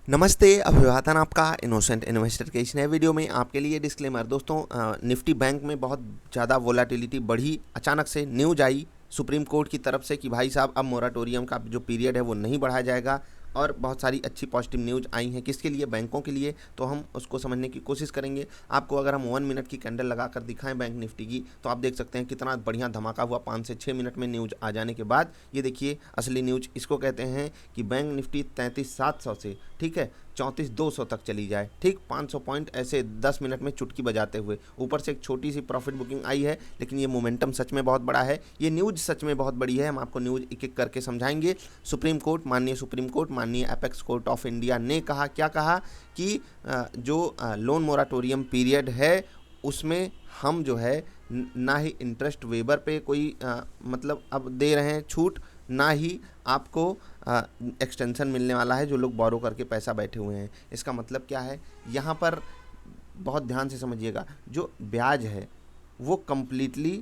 नमस्ते, अभिवादन आपका इनोसेंट इन्वेस्टर के इस नए वीडियो में आपके लिए डिस्क्लेमर। दोस्तों, निफ्टी बैंक में बहुत ज़्यादा वोलाटिलिटी बढ़ी। अचानक से न्यूज आई सुप्रीम कोर्ट की तरफ से कि भाई साहब अब मोराटोरियम का जो पीरियड है वो नहीं बढ़ाया जाएगा, और बहुत सारी अच्छी पॉजिटिव न्यूज़ आई हैं। किसके लिए? बैंकों के लिए। तो हम उसको समझने की कोशिश करेंगे। आपको अगर हम 1 मिनट की कैंडल लगाकर दिखाएं बैंक निफ्टी की, तो आप देख सकते हैं कितना बढ़िया धमाका हुआ। 5 से 6 मिनट में न्यूज़ आ जाने के बाद ये देखिए असली न्यूज़। इसको कहते हैं कि बैंक निफ्टी 33,700 से, ठीक है, 34,200 तक चली जाए। ठीक, 500 पॉइंट ऐसे 10 मिनट में चुटकी बजाते हुए। ऊपर से एक छोटी सी प्रॉफिट बुकिंग आई है, लेकिन ये मोमेंटम सच में बहुत बड़ा है। ये न्यूज़ सच में बहुत बड़ी है। हम आपको न्यूज़ एक एक करके समझाएंगे। माननीय सुप्रीम कोर्ट, माननीय एपेक्स कोर्ट ऑफ इंडिया ने कहा, क्या कहा कि जो लोन मोराटोरियम पीरियड है उसमें हम जो है ना ही इंटरेस्ट वेवर पे कोई मतलब अब दे रहे हैं छूट, ना ही आपको एक्सटेंशन मिलने वाला है जो लोग बोरो करके पैसा बैठे हुए हैं। इसका मतलब क्या है? यहाँ पर बहुत ध्यान से समझिएगा, जो ब्याज है वो कम्प्लीटली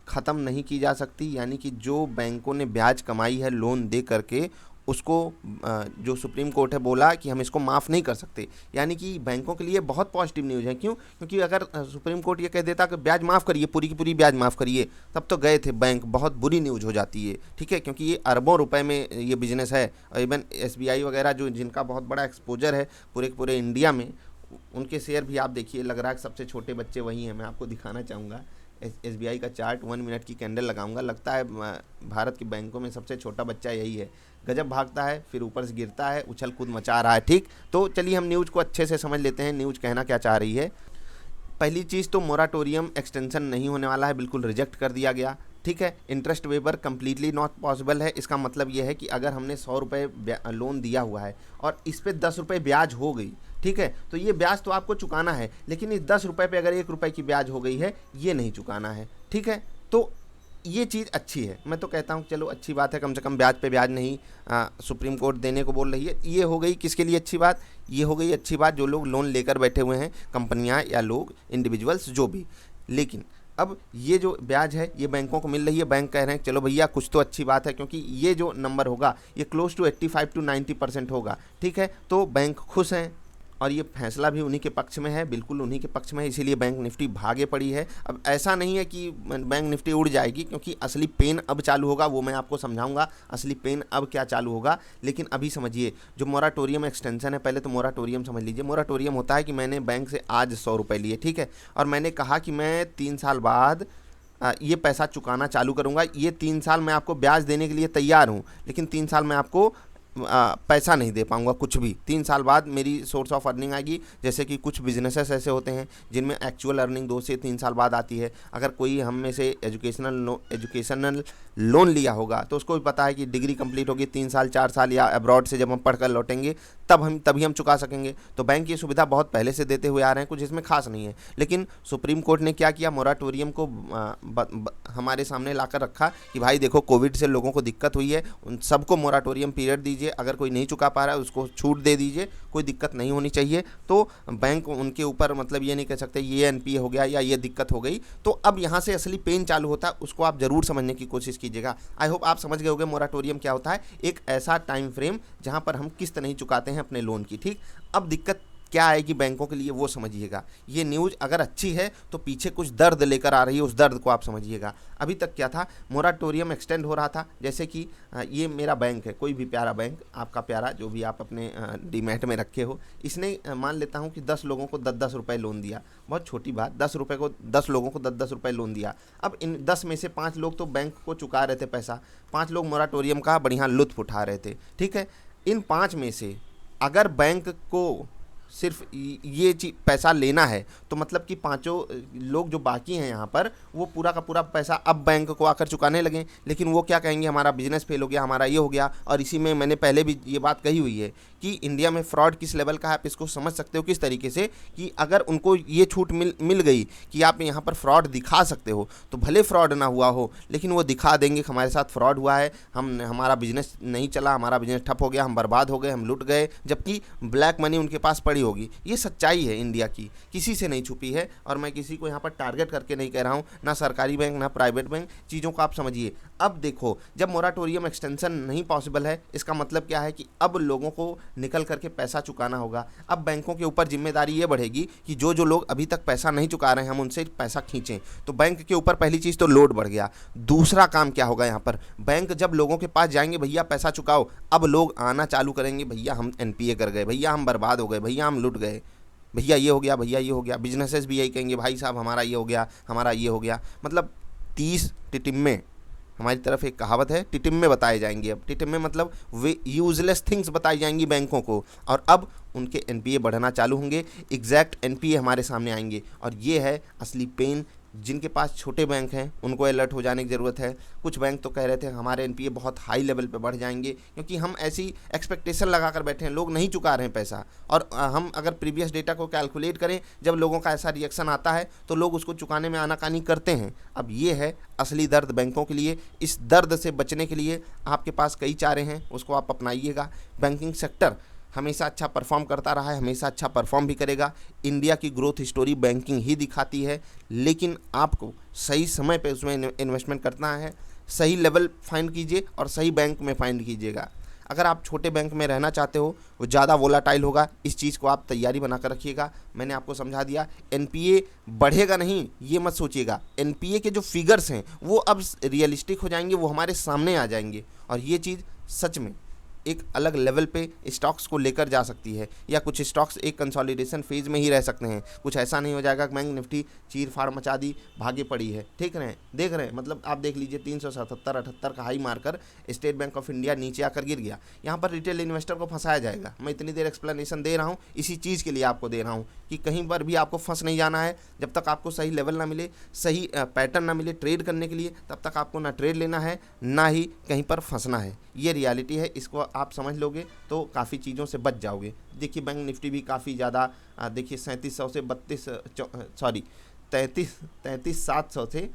ख़त्म नहीं की जा सकती। यानी कि जो बैंकों ने ब्याज कमाई है लोन दे करके, उसको जो सुप्रीम कोर्ट है बोला कि हम इसको माफ़ नहीं कर सकते। यानी कि बैंकों के लिए बहुत पॉजिटिव न्यूज़ है। क्यों? क्योंकि अगर सुप्रीम कोर्ट ये कह देता कि ब्याज माफ़ करिए, पूरी की पूरी ब्याज माफ़ करिए, तब तो गए थे बैंक, बहुत बुरी न्यूज़ हो जाती है। ठीक है, क्योंकि ये अरबों रुपए में ये बिजनेस है। और इवन एसबीआई वगैरह जो जिनका बहुत बड़ा एक्सपोजर है पूरे के पूरे इंडिया में, उनके शेयर भी आप देखिए, लग रहा है सबसे छोटे बच्चे वही हैं। मैं आपको दिखाना चाहूँगा एसबीआई का चार्ट। 1 मिनट की कैंडल लगाऊंगा। लगता है भारत के बैंकों में सबसे छोटा बच्चा यही है। गजब भागता है, फिर ऊपर से गिरता है, उछल कूद मचा रहा है। ठीक, तो चलिए हम न्यूज़ को अच्छे से समझ लेते हैं, न्यूज़ कहना क्या चाह रही है। पहली चीज़ तो मोराटोरियम एक्सटेंशन नहीं होने वाला है, बिल्कुल रिजेक्ट कर दिया गया। ठीक है, interest waiver completely not possible है। इसका मतलब ये है कि अगर हमने 100 रुपये लोन दिया हुआ है और इस पर 10 रुपये ब्याज हो गई, ठीक है, तो ये ब्याज तो आपको चुकाना है, लेकिन इस 10 रुपये पे अगर 1 रुपये की ब्याज हो गई है, ये नहीं चुकाना है। ठीक है, तो ये चीज़ अच्छी है। मैं तो कहता हूँ चलो अच्छी बात है, कम से कम ब्याज पे ब्याज नहीं सुप्रीम कोर्ट देने को बोल रही है। ये हो गई किसके लिए अच्छी बात? ये हो गई अच्छी बात जो लोग लोन लेकर बैठे हुए हैं, कंपनियां या लोग, इंडिविजुअल्स, जो भी। लेकिन अब ये जो ब्याज है ये बैंकों को मिल रही है। बैंक कह रहे हैं चलो भैया कुछ तो अच्छी बात है, क्योंकि ये जो नंबर होगा ये क्लोज टू 85 to 90% होगा। ठीक है, तो बैंक खुश हैं और ये फैसला भी उन्हीं के पक्ष में है, बिल्कुल उन्हीं के पक्ष में है। इसीलिए बैंक निफ्टी भागे पड़ी है। अब ऐसा नहीं है कि बैंक निफ्टी उड़ जाएगी, क्योंकि असली पेन अब चालू होगा, वो मैं आपको समझाऊंगा असली पेन अब क्या चालू होगा। लेकिन अभी समझिए जो मोराटोरियम एक्सटेंशन है, पहले तो मोराटोरियम समझ लीजिए। मोराटोरियम होता है कि मैंने बैंक से आज 100 रुपये लिए, ठीक है, और मैंने कहा कि मैं 3 साल बाद ये पैसा चुकाना चालू करूँगा। ये 3 साल मैं आपको ब्याज देने के लिए तैयार हूँ, लेकिन 3 साल में आपको पैसा नहीं दे पाऊंगा कुछ भी। 3 साल बाद मेरी सोर्स ऑफ अर्निंग आएगी। जैसे कि कुछ बिजनेसेस ऐसे होते हैं जिनमें एक्चुअल अर्निंग 2 से 3 साल बाद आती है। अगर कोई हम में से एजुकेशनल लोन लिया होगा तो उसको भी पता है कि डिग्री कंप्लीट होगी 3 साल 4 साल, या अब्रॉड से जब हम पढ़कर लौटेंगे तभी हम चुका सकेंगे। तो बैंक ये सुविधा बहुत पहले से देते हुए आ रहे हैं, कुछ इसमें खास नहीं है। लेकिन सुप्रीम कोर्ट ने क्या किया, मोराटोरियम को हमारे सामने लाकर रखा कि भाई देखो कोविड से लोगों को दिक्कत हुई है, उन सबको मोराटोरियम पीरियड दीजिए। अगर कोई नहीं चुका पा रहा है उसको छूट दे दीजिए, कोई दिक्कत नहीं होनी चाहिए। तो बैंक उनके ऊपर मतलब ये नहीं कह सकते ये एनपीए हो गया या ये दिक्कत हो गई। तो अब यहाँ से असली पेन चालू होता है, उसको आप ज़रूर समझने की कोशिश कीजिएगा। आई होप आप समझ गए होंगे मोराटोरियम क्या होता है। एक ऐसा टाइम फ्रेम जहाँ पर हम किस्त नहीं चुकाते हैं अपने लोन की। ठीक, अब दिक्कत क्या आएगी बैंकों के लिए वो समझिएगा। ये न्यूज़ अगर अच्छी है तो पीछे कुछ दर्द लेकर आ रही है, उस दर्द को आप समझिएगा। अभी तक क्या था, मोराटोरियम एक्सटेंड हो रहा था। जैसे कि ये मेरा बैंक है, कोई भी प्यारा बैंक, आपका प्यारा जो भी आप अपने डीमैट में रखे हो, इसने मान लेता हूँ कि 10 लोगों को 10-10 रुपये लोन दिया। बहुत छोटी बात, 10 रुपये को 10 लोगों को 10-10 रुपये लोन दिया। अब इन 10 में से 5 लोग तो बैंक को चुका रहे थे पैसा, 5 लोग मोराटोरियम का बढ़िया लुत्फ उठा रहे थे। ठीक है, इन 5 में से अगर बैंक को सिर्फ ये पैसा लेना है तो मतलब कि 5 लोग जो बाकी हैं यहाँ पर, वो पूरा का पूरा पैसा अब बैंक को आकर चुकाने लगे। लेकिन वो क्या कहेंगे, हमारा बिजनेस फेल हो गया, हमारा ये हो गया। और इसी में मैंने पहले भी ये बात कही हुई है कि इंडिया में फ्रॉड किस लेवल का है। आप इसको समझ सकते हो किस तरीके से कि अगर उनको ये छूट मिल गई कि आप यहाँ पर फ्रॉड दिखा सकते हो, तो भले फ्रॉड ना हुआ हो लेकिन वो दिखा देंगे कि हमारे साथ फ्रॉड हुआ है, हमारा बिजनेस नहीं चला, हमारा बिजनेस ठप हो गया, हम बर्बाद हो गए, हम लुट गए। जबकि ब्लैक मनी उनके पास पड़ी बड़ी होगी। ये सच्चाई है इंडिया की, किसी से नहीं छुपी है, और मैं किसी को यहाँ पर टारगेट करके नहीं कह रहा हूँ, ना सरकारी बैंक ना प्राइवेट बैंक। चीज़ों को आप समझिए। अब देखो, जब मोराटोरियम एक्सटेंशन नहीं पॉसिबल है, इसका मतलब क्या है कि अब लोगों को निकल करके पैसा चुकाना होगा। अब बैंकों के ऊपर जिम्मेदारी ये बढ़ेगी कि जो जो लोग अभी तक पैसा नहीं चुका रहे हैं हम उनसे पैसा खींचें। तो बैंक के ऊपर पहली चीज़ तो लोड बढ़ गया। दूसरा काम क्या होगा यहाँ पर, बैंक जब लोगों के पास जाएंगे, भैया पैसा चुकाओ, अब लोग आना चालू करेंगे, भैया हम एनपीए कर गए, भैया हम बर्बाद हो गए, भैया हम लुट गए, भैया ये हो गया, भैया ये हो गया। बिजनेसेस भी यही कहेंगे, भाई साहब हमारा ये हो गया, हमारा ये हो गया। मतलब 30 टिटिम्मे, हमारी तरफ एक कहावत है, टिटिम्मे बताए जाएंगे। अब टिटिम्मे मतलब वे यूजलेस थिंग्स बताई जाएंगी बैंकों को, और अब उनके एनपीए बढ़ना चालू होंगे, एग्जैक्ट एनपीए हमारे सामने आएंगे। और ये है असली पेन। जिनके पास छोटे बैंक हैं उनको अलर्ट हो जाने की ज़रूरत है। कुछ बैंक तो कह रहे थे हमारे एनपीए बहुत हाई लेवल पे बढ़ जाएंगे, क्योंकि हम ऐसी एक्सपेक्टेशन लगा कर बैठे हैं, लोग नहीं चुका रहे हैं पैसा। और हम अगर प्रीवियस डेटा को कैलकुलेट करें, जब लोगों का ऐसा रिएक्शन आता है तो लोग उसको चुकाने में आनाकानी करते हैं। अब ये है असली दर्द बैंकों के लिए। इस दर्द से बचने के लिए आपके पास कई चारे हैं, उसको आप अपनाइएगा। बैंकिंग सेक्टर हमेशा अच्छा परफॉर्म करता रहा है, हमेशा अच्छा परफॉर्म भी करेगा। इंडिया की ग्रोथ स्टोरी बैंकिंग ही दिखाती है, लेकिन आपको सही समय पे उसमें इन्वेस्टमेंट करना है। सही लेवल फाइंड कीजिए और सही बैंक में फाइंड कीजिएगा। अगर आप छोटे बैंक में रहना चाहते हो, वो ज़्यादा वोलाटाइल होगा, इस चीज़ को आप तैयारी बना कर रखिएगा। मैंने आपको समझा दिया, एनपीए बढ़ेगा नहीं ये मत सोचिएगा। एनपीए के जो फिगर्स हैं वो अब रियलिस्टिक हो जाएंगे, वो हमारे सामने आ जाएंगे, और ये चीज़ सच में एक अलग लेवल पे स्टॉक्स को लेकर जा सकती है। या कुछ स्टॉक्स एक कंसोलिडेशन फेज में ही रह सकते हैं। कुछ ऐसा नहीं हो जाएगा कि बैंक निफ्टी चीर फाड़ मचा दी, भागे पड़ी है। देख रहे हैं मतलब आप देख लीजिए 377-78 का हाई मारकर स्टेट बैंक ऑफ इंडिया नीचे आकर गिर गया। यहाँ पर रिटेल इन्वेस्टर को फंसाया जाएगा। मैं इतनी देर एक्सप्लेनेशन दे रहा हूँ, इसी चीज़ के लिए आपको दे रहा हूँ कि कहीं पर भी आपको फंस नहीं जाना है। जब तक आपको सही लेवल ना मिले, सही पैटर्न ना मिले ट्रेड करने के लिए, तब तक आपको ना ट्रेड लेना है, ना ही कहीं पर फंसना है। ये रियलिटी है, इसको आप समझ लोगे तो काफ़ी चीज़ों से बच जाओगे। देखिए बैंक निफ्टी भी काफ़ी ज़्यादा, देखिए 3700 से 33,700 से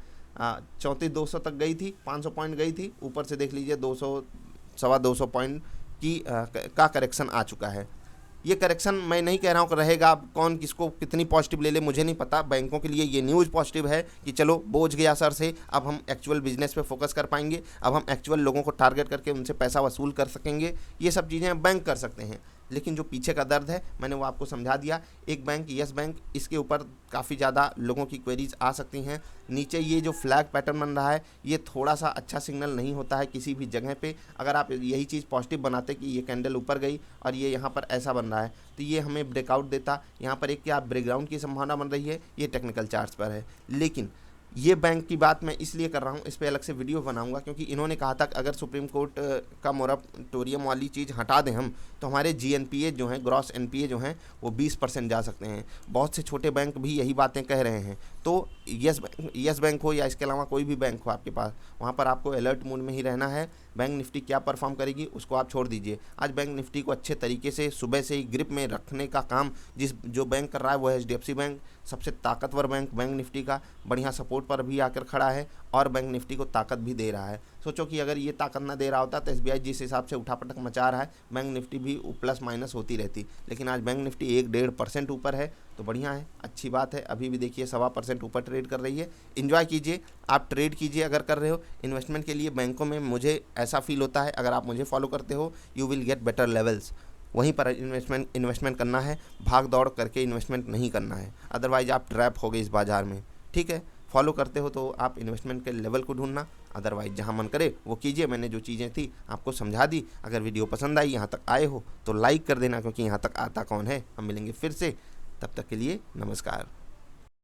34,200 तक गई थी, 500 पॉइंट गई थी। ऊपर से देख लीजिए 200 सवा 200 पॉइंट की का करेक्शन आ चुका है। ये करेक्शन मैं नहीं कह रहा हूँ कि रहेगा। अब कौन किसको कितनी पॉजिटिव ले ले मुझे नहीं पता। बैंकों के लिए ये न्यूज़ पॉजिटिव है कि चलो बोझ गया सर से, अब हम एक्चुअल बिजनेस पे फोकस कर पाएंगे, अब हम एक्चुअल लोगों को टारगेट करके उनसे पैसा वसूल कर सकेंगे। ये सब चीज़ें बैंक कर सकते हैं, लेकिन जो पीछे का दर्द है मैंने वो आपको समझा दिया। एक बैंक यस बैंक, इसके ऊपर काफ़ी ज़्यादा लोगों की क्वेरीज आ सकती हैं। नीचे ये जो फ्लैग पैटर्न बन रहा है, ये थोड़ा सा अच्छा सिग्नल नहीं होता है किसी भी जगह पे। अगर आप यही चीज़ पॉजिटिव बनाते कि ये कैंडल ऊपर गई और ये यहाँ पर ऐसा बन रहा है, तो ये हमें ब्रेकआउट देता। यहाँ पर एक क्या ब्रेकग्राउंड की संभावना बन रही है, ये टेक्निकल चार्ट्स पर है। लेकिन ये बैंक की बात मैं इसलिए कर रहा हूँ, इस पर अलग से वीडियो बनाऊंगा, क्योंकि इन्होंने कहा था कि अगर सुप्रीम कोर्ट का मोराटोरियम वाली चीज़ हटा दें हम, तो हमारे जीएनपीए जो हैं, ग्रॉस एनपीए जो हैं, वो 20% जा सकते हैं। बहुत से छोटे बैंक भी यही बातें कह रहे हैं। तो यस बैंक हो या इसके अलावा कोई भी बैंक हो आपके पास, वहाँ पर आपको अलर्ट मोड में ही रहना है। बैंक निफ्टी क्या परफॉर्म करेगी उसको आप छोड़ दीजिए। आज बैंक निफ्टी को अच्छे तरीके से सुबह से ही ग्रिप में रखने का काम जो बैंक कर रहा है वो है एचडीएफसी बैंक। सबसे ताकतवर बैंक निफ्टी का बढ़िया सपोर्ट पर भी आकर खड़ा है और बैंक निफ्टी को ताकत भी दे रहा है। सोचो कि अगर ये ताकत ना दे रहा होता तो एसबीआई जिस हिसाब से उठापटक मचा रहा है, बैंक निफ्टी भी प्लस माइनस होती रहती। लेकिन आज बैंक निफ्टी 1-1.5% ऊपर है, तो बढ़िया है, अच्छी बात है। अभी भी देखिए 1.25% ऊपर ट्रेड कर रही है। एंजॉय कीजिए, आप ट्रेड कीजिए अगर कर रहे हो। इन्वेस्टमेंट के लिए बैंकों में मुझे ऐसा फील होता है, अगर आप मुझे फॉलो करते हो, you will get better levels. वहीं पर इन्वेस्टमेंट करना है, भाग दौड़ करके इन्वेस्टमेंट नहीं करना है, अदरवाइज आप ट्रैप हो गए इस बाज़ार में। ठीक है, फॉलो करते हो तो आप इन्वेस्टमेंट के लेवल को ढूंढना, अदरवाइज जहां मन करे वो कीजिए। मैंने जो चीज़ें थी आपको समझा दी। अगर वीडियो पसंद आई, यहाँ तक आए हो तो लाइक कर देना, क्योंकि यहाँ तक आता कौन है। हम मिलेंगे फिर से, तब तक के लिए नमस्कार।